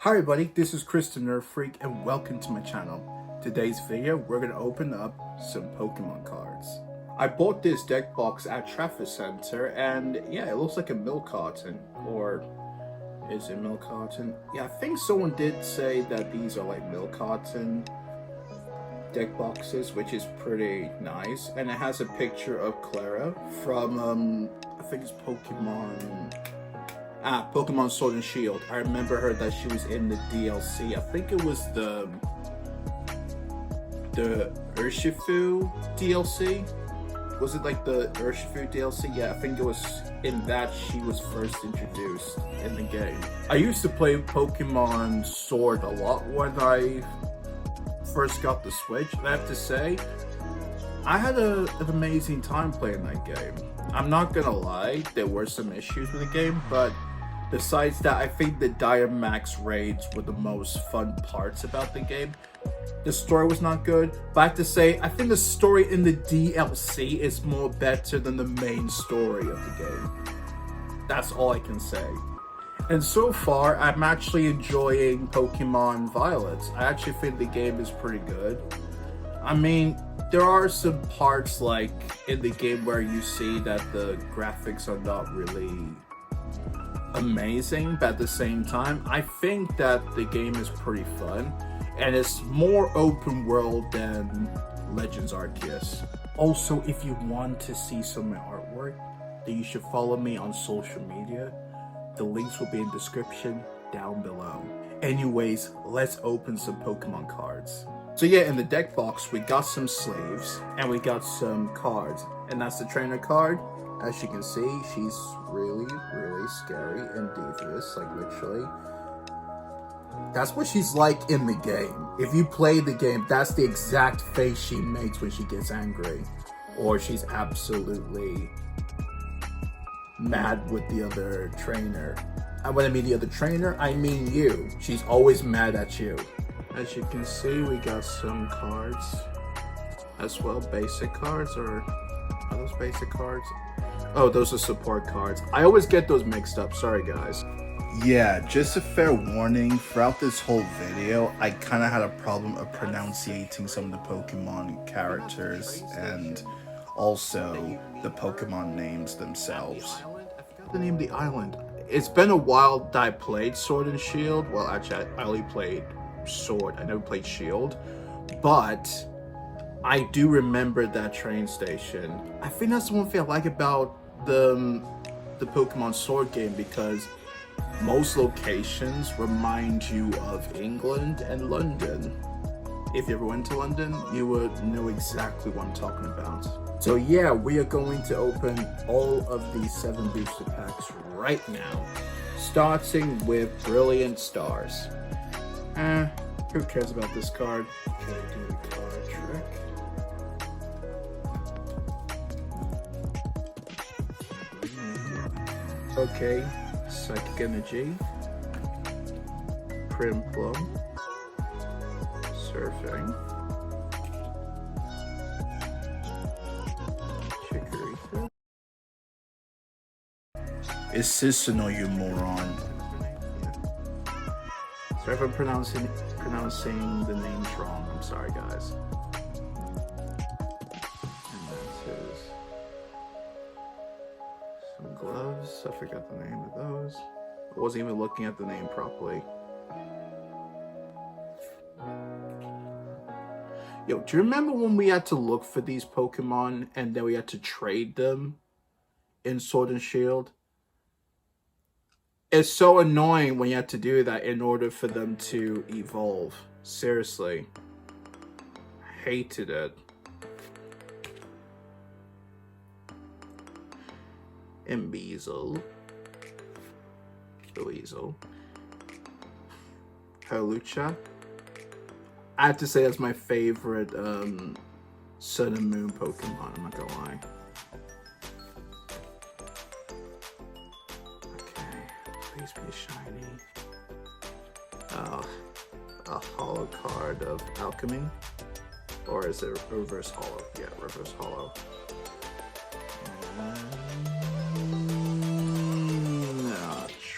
Hi everybody, this is Chris the Nerd Freak and welcome to my channel. Today's video, we're going to open up some Pokemon cards. I bought this deck box at Trafford Center and yeah, it looks like a milk carton. Or is it milk carton? Yeah, I think someone did say that these are like milk carton deck boxes, which is pretty nice. And it has a picture of Clara from, I think it's Pokemon Sword and Shield. I remember her that she was in the DLC. I think it was the Urshifu DLC. Was it like the Urshifu DLC? Yeah, I think it was in that she was first introduced in the game. I used to play Pokemon Sword a lot when I first got the Switch, and I have to say, I had an amazing time playing that game. I'm not gonna lie, there were some issues with the game, but besides that, I think the Dynamax raids were the most fun parts about the game. The story was not good, but I have to say, I think the story in the DLC is more better than the main story of the game. That's all I can say. And so far, I'm actually enjoying Pokemon Violet. I actually think the game is pretty good. I mean, there are some parts like in the game where you see that the graphics are not really amazing, but at the same time, I think that the game is pretty fun and it's more open world than Legends Arceus. Also, if you want to see some of my artwork, then you should follow me on social media. The links will be in the description down below. Anyways, let's open some Pokemon cards. So yeah, in the deck box, we got some sleeves and we got some cards. And that's the trainer card. As you can see, she's really, really scary and devious, like literally. That's what she's like in the game. If you play the game, that's the exact face she makes when she gets angry. Or she's absolutely mad with the other trainer. And when I mean the other trainer, I mean you. She's always mad at you. As you can see, we got some cards as well. Basic cards, or are those basic cards? Oh, those are support cards. I always get those mixed up. Sorry, guys. Yeah, just a fair warning, throughout this whole video, I kind of had a problem of pronunciating some of the Pokemon characters and also the Pokemon names themselves. I forgot the name of the island. It's been a while that I played Sword and Shield. Well, actually, I only played Sword. I never played Shield. But I do remember that train station. I think that's the one thing I like about the Pokemon Sword game, because most locations remind you of England and London. If you ever went to London, you would know exactly what I'm talking about. So yeah, we are going to open all of these 7 booster packs right now, starting with Brilliant Stars. Who cares about this card? Okay, do the card trick. Okay, Psychic Energy, Primplum, Surfing, Chikorita. It's Cicino, you moron. Sorry if I'm pronouncing the names wrong. I'm sorry, guys. And this is some gloves. I forgot the name of those. I wasn't even looking at the name properly. Yo, do you remember when we had to look for these Pokemon and then we had to trade them in Sword and Shield? It's so annoying when you have to do that in order for them to evolve. Seriously. Hated it. Embeezle. Weasel. Hawlucha. I have to say that's my favorite Sun and Moon Pokemon, I'm not gonna lie. Please be shiny. A holo card of Alchemy. Or is it reverse holo? Yeah, reverse holo.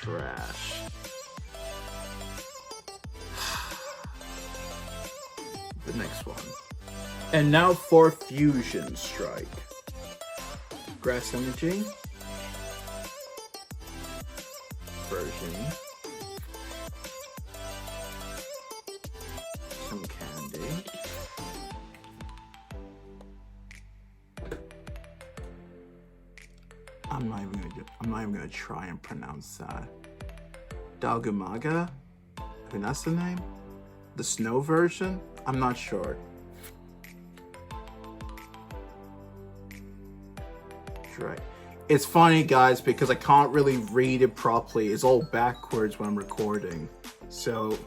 Trash. And now for Fusion Strike. Grass Energy. Version. Some candy. I'm not even gonna try and pronounce that. Dalgamaga? I think that's the name? The snow version? I'm not sure. Right. It's funny, guys, because I can't really read it properly. It's all backwards when I'm recording. So,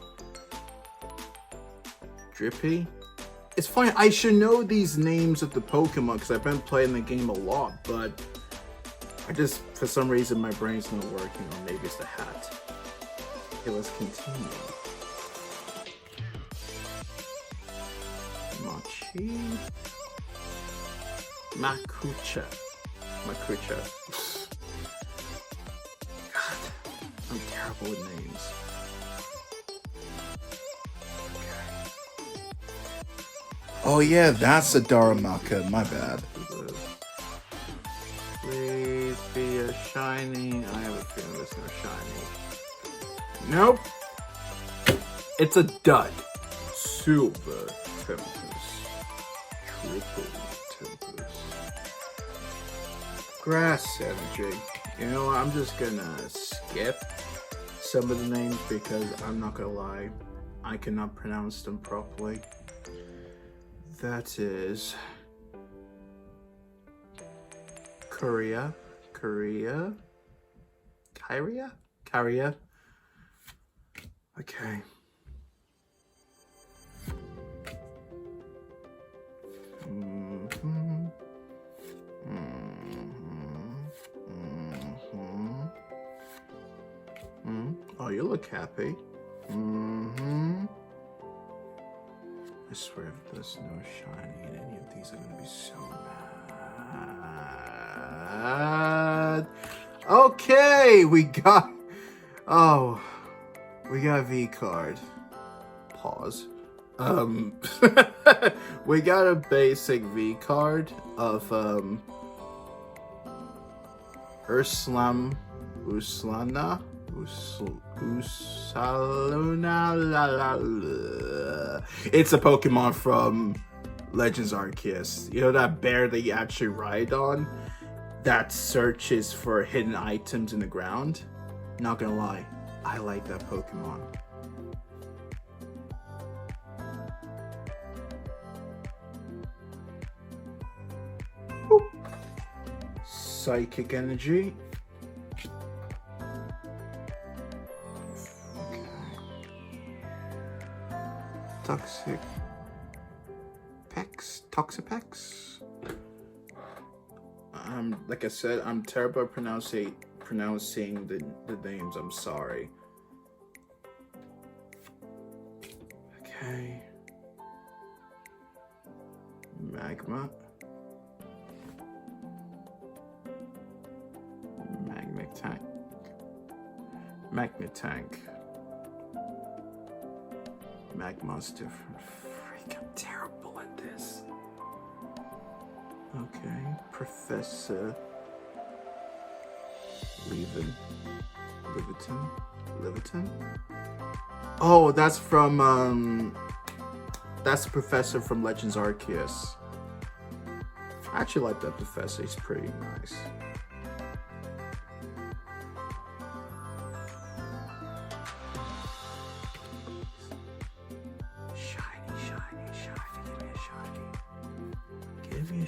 Drippy. It's funny. I should know these names of the Pokemon because I've been playing the game a lot, but I just, for some reason, my brain's not working, or maybe it's the hat. Okay, let's continue. Machi. Makucha. God, I'm terrible with names. Oh yeah, that's a Darumaka, my bad. Please be a shiny. I have a feeling there's no shiny. Nope. It's a dud. Silver Tempest. Triple Tempest. Grass Energy. You know what? I'm just gonna skip some of the names because I'm not gonna lie, I cannot pronounce them properly. That is Kyria. Okay. Oh, you look happy. I swear if there's no shiny in any of these, I'm gonna be so mad. Okay, we got a V card. Pause. We got a basic V card of Urslana. It's a Pokemon from Legends Arceus. You know that bear that you actually ride on that searches for hidden items in the ground? Not gonna lie, I like that Pokemon. Boop. Psychic Energy. Toxapex. Like I said, I'm terrible at pronouncing the names. I'm sorry. Okay. Magma. Magnetank. Magma's different. Freak, I'm terrible at this. Okay, Professor Liviton? Oh, that's from, that's the professor from Legends Arceus. I actually like that professor, he's pretty nice. Give me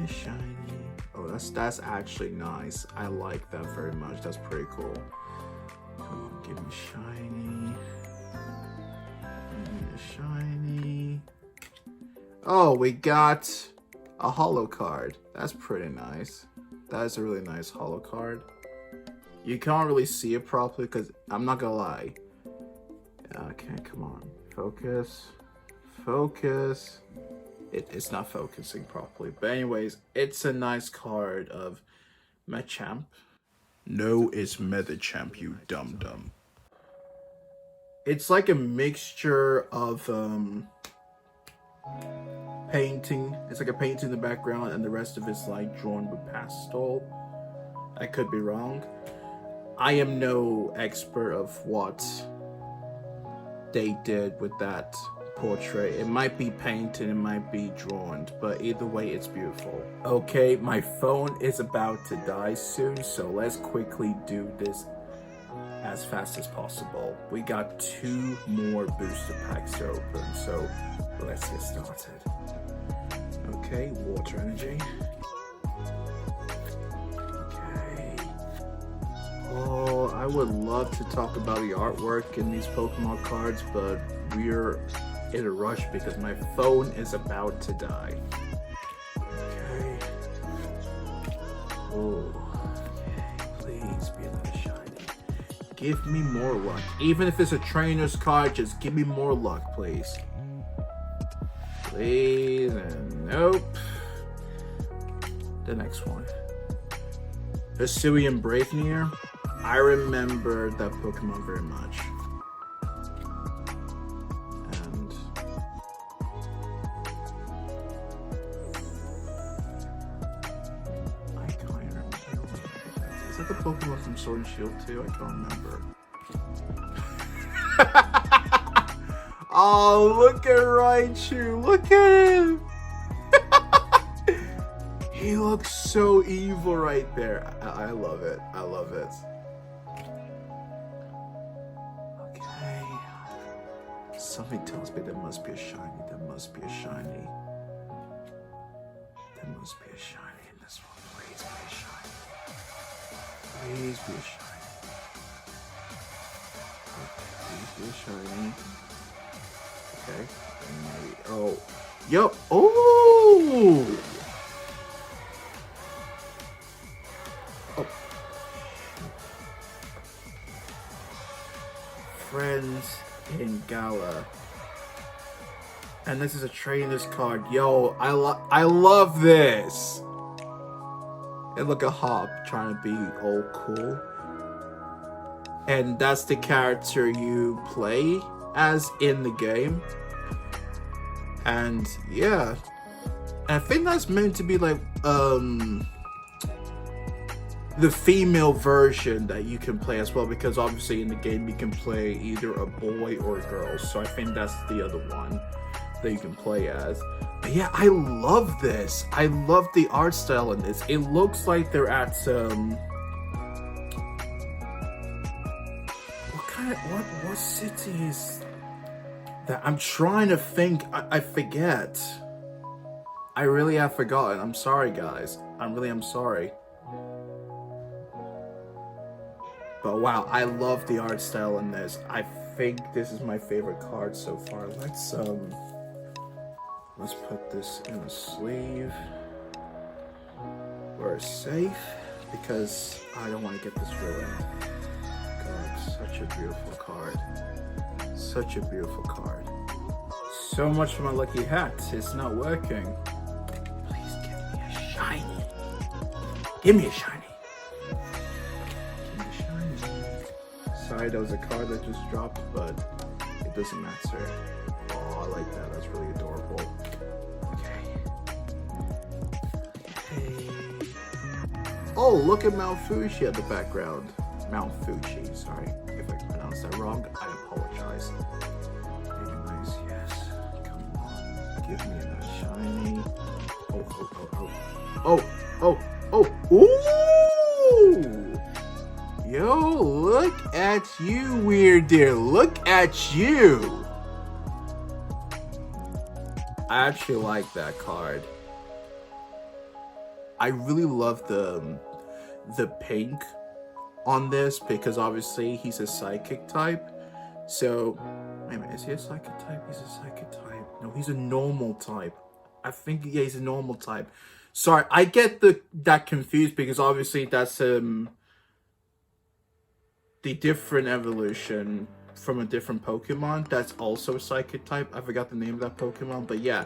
a shiny. Oh, that's actually nice. I like that very much. That's pretty cool. Come on, give me a shiny. Oh, we got a holo card. That's pretty nice. That is a really nice holo card. You can't really see it properly because I'm not gonna lie. Okay, come on. Focus. It's not focusing properly. But anyways, it's a nice card of Machamp. No, it's Metachamp, you dum-dum. It's like a mixture of painting. It's like a painting in the background, and the rest of it's like drawn with pastel. I could be wrong. I am no expert of what they did with that portrait. It might be painted, it might be drawn, but either way, it's beautiful. Okay, my phone is about to die soon, so let's quickly do this as fast as possible. We got 2 more booster packs to open, so let's get started. Okay, water energy. Okay. Oh, I would love to talk about the artwork in these Pokemon cards, but we're in a rush because my phone is about to die. Okay. Oh. Okay, please be another shiny. Give me more luck. Even if it's a trainer's card, just give me more luck, please. Please, and nope. The next one. Hisuian Braveneer. I remember that Pokemon very much. And I can't remember. Is that the Pokemon from Sword and Shield 2? I can't remember. Oh, look at Raichu. Look at him. He looks so evil right there. I love it. I love it. Okay. Something tells me there must be a shiny. There must be a shiny. There must be a shiny in this one. Please be a shiny. Please be a shiny. Please be a shiny. Okay. Maybe. Oh. Yup. Oh! Oh. Friends in Gala. And this is a trainer's card. Yo, I love this. And look at Hop trying to be all cool. And that's the character you play as in the game. And yeah, and I think that's meant to be like the female version that you can play as well, because obviously in the game you can play either a boy or a girl, so I think that's the other one that you can play as. But yeah, I love this. I love the art style in this. It looks like they're at what city is that? I'm trying to think. I forget. I really have forgotten. I'm sorry, guys. I'm sorry. But wow, I love the art style in this. I think this is my favorite card so far. Let's put this in a sleeve. We're safe because I don't want to get this ruined. God, such a beautiful card. Such a beautiful card. So much for my lucky hat. It's not working. Please give me a shiny. Give me a shiny. Give me a shiny. Sorry, that was a card that just dropped, but it doesn't matter. Oh, I like that. That's really adorable. Okay. Hey. Oh, look at Mount Fuji at the background. Mount Fuji, sorry. If I pronounced that wrong, I apologize. Anyways, yes. Come on. Give me a shiny. Oh. Ooh! Yo, look at you, weird dear. Look at you. I actually like that card. I really love the pink on this, because obviously he's a psychic type. So, wait a minute, is he a psychic type? He's a psychic type. No, he's a normal type. I think, yeah, he's a normal type. Sorry, I get that confused because obviously that's the different evolution from a different Pokemon that's also a psychic type. I forgot the name of that Pokemon, but yeah.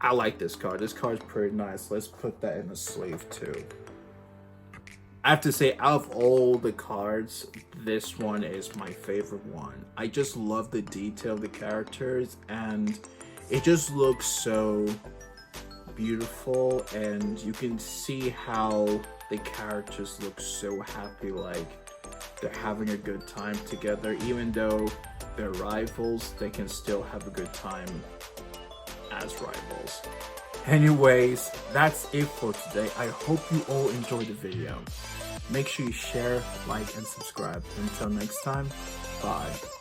I like this card. This card's pretty nice. Let's put that in the sleeve too. I have to say, out of all the cards, this one is my favorite one. I just love the detail of the characters, and It just looks so beautiful, and you can see how the characters look so happy, like they're having a good time together. Even though they're rivals, they can still have a good time as rivals. Anyways, that's it for today. I hope you all enjoyed the video. Make sure you share, like, and subscribe. Until next time, bye.